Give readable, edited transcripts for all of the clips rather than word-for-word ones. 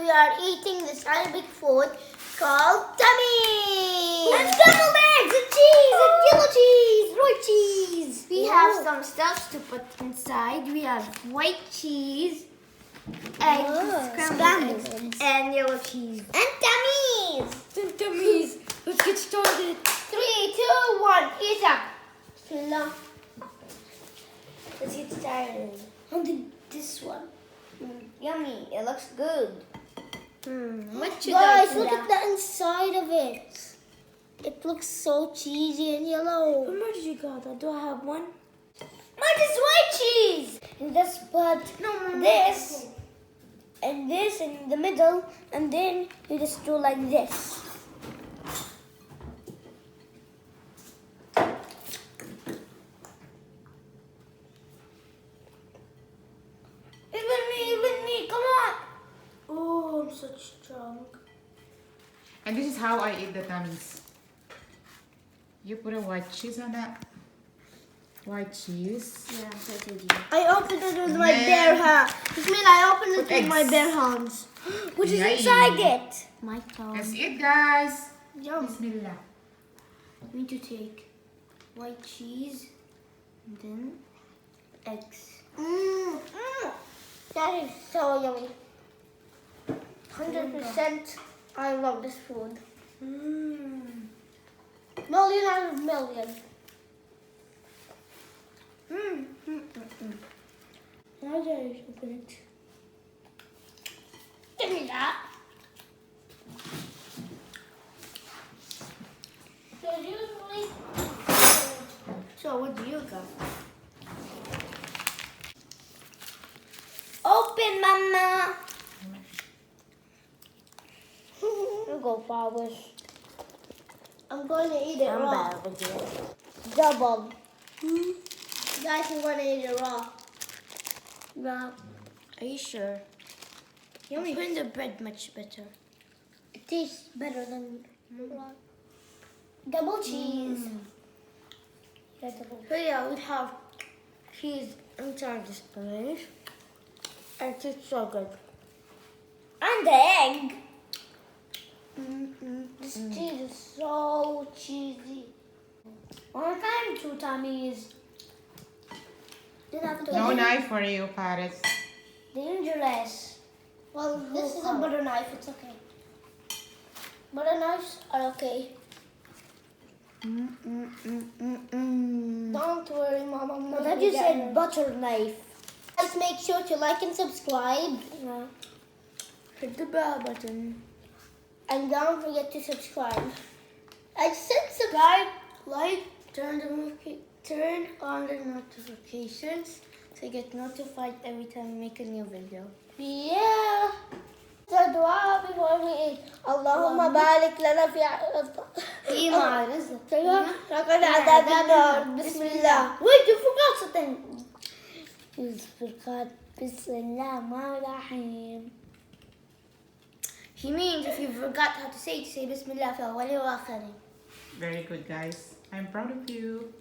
we are eating this Arabic food called Tamis. And scrambled eggs and cheese and yellow cheese, white cheese. We have some stuff to put inside. We have white cheese, eggs, scrambled eggs, and yellow cheese. And Tamis. And Tamis. Let's get started. 3, 2, 1. Eat up. Bismillah. Let's get started. How did this one? Yummy. It looks good. What you Guys, look at the inside of it. It looks so cheesy and yellow. Where did you got that? Do I have one? Mine is white cheese. And this, but this and this in the middle, and then you just do like this. Even me, come on. Oh, I'm such strong. And this is how I eat the Tamis. You put a white cheese on that. White cheese. Yeah, so did you. I opened it with my then- bare hand. Bismillah, I opened it Put with my eggs. bare hands. What is Yay. inside it? My tongue. That's it, guys. Yum. Bismillah. We need to take white cheese and then eggs. That is so yummy. 100%. I love this food. Million out of million. Now that I open it. Give me that. So usually. So what do you got? Open, Mama. You go, Powers. I'm going to eat it raw. Double. Guys, I'm going to eat it raw. Raw. Are you sure? Yummy. Put in the bread much better. It tastes better than raw. Double cheese. Yeah, double. So yeah, we have cheese inside this place. And it tastes so good. And the egg. This cheese is so cheesy. One more time, 2 Tamis. Didn't have to No knife for you, Paris. Dangerous. Well, this is a butter knife. It's okay. Butter knives are okay. Don't worry, Mama. I thought you said butter knife. Guys, make sure to like and subscribe. Yeah. Hit the bell button. And don't forget to subscribe. I said Subscribe, like, turn on the notifications to get notified every time we make a new video. Yeah. The dua before we eat. Allahumma barik lana fi رزق. رقنا عذاب النار. Bismillah. Wait, you forgot something. You forgot Bismillah Rahim. He means if you forgot how to say Bismillah fi awwali wa akhiri. Very good, guys. I'm proud of you.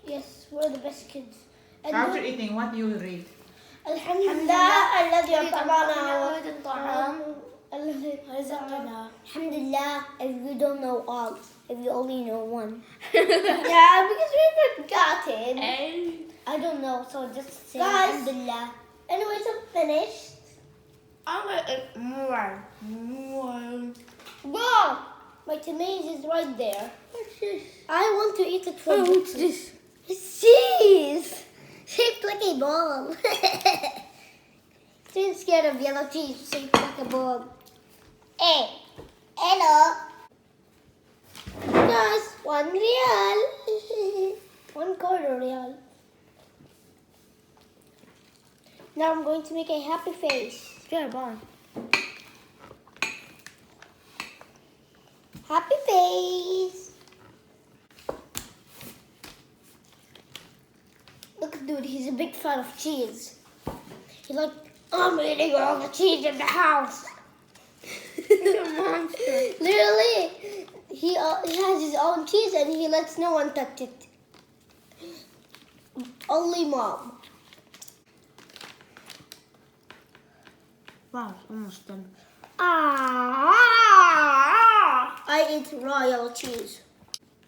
Yes, we're the best kids. And After eating, what do you read? Alhamdulillah الذي أطعمنا الطعام الذي رزقنا. Alhamdulillah, if you don't know all, if you only know one. Yeah, Because we forgot it. And I don't know, so just say Guys. Alhamdulillah. Anyways, I'm finished. I'm gonna eat more. Wow, my tomato is right there. What's this? I want to eat it from What's this? It's cheese, shaped like a ball. Still scared of yellow cheese shaped like a ball. Hey, hello. Guys, 1 real. 1/4 real. Now I'm going to make a happy face. Yeah, bon. Happy face. Look at dude, he's a big fan of cheese. He's like, I'm eating all the cheese in the house. He's a monster. Literally, he has his own cheese and he lets no one touch it. Only Mom. Wow, almost done. I eat royal cheese.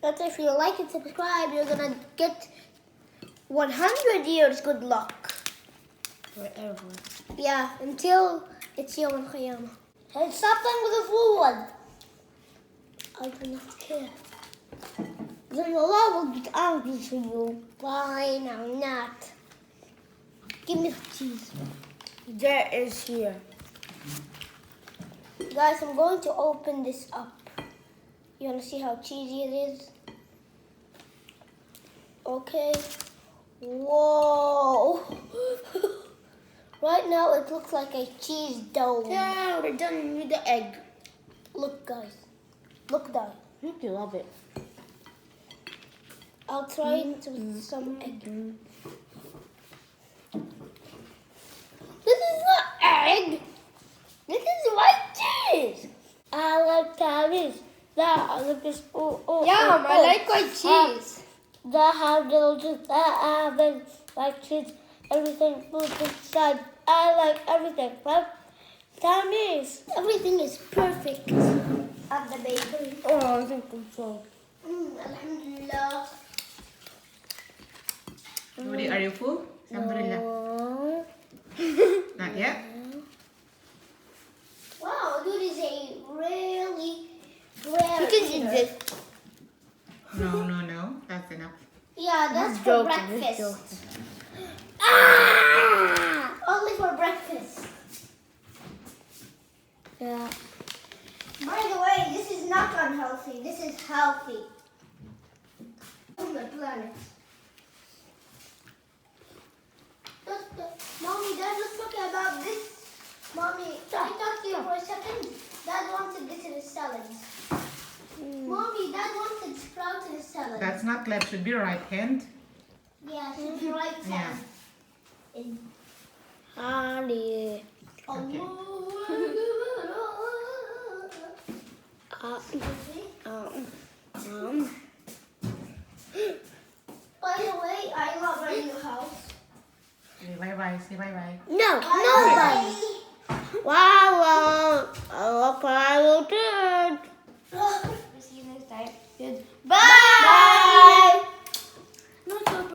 But if you like and subscribe, you're gonna get 100 years good luck. Forever. Yeah, until it's Yom Al-Qiyamah. Hey, stop playing with the full one. I do not care. Then Allah will get angry to you. Fine, I'm not. Give me the cheese. There is here. Guys, I'm going to open this up. You want to see how cheesy it is? Okay. Whoa. Right now it looks like a cheese dome. Yeah, we're done with the egg. Look, guys. Look down. You love it. I'll try it with some egg. This is not egg. This is white cheese. I like Tamis. That look is Yum, I like white cheese. That have delicious. That have like cheese. Everything food inside. I like everything. But Tamis, everything is perfect at the bakery. Oh, I think so. Alhamdulillah. Rudy, are you full? Alhamdulillah. No. Not yet? Wow, dude is a really rare. You can eat eater. this. No. That's enough. Yeah, that's He's for joking, he's breakfast. joking. Only for breakfast. Yeah. By the way, this is not unhealthy. This is healthy. On the planet. Mommy, Dad, let's talk about this. Mommy, can I talk to you for a second? Dad wanted this in his salads. Mommy, Dad wanted sprouts in his salad. That's not left. Should be right hand. Yeah, should be right Yeah. hand. In. Ali. Okay. By the way, I love our new house. Say bye-bye. Say bye-bye. No, Bye. Wow, I will do it. We'll see you next time. Good.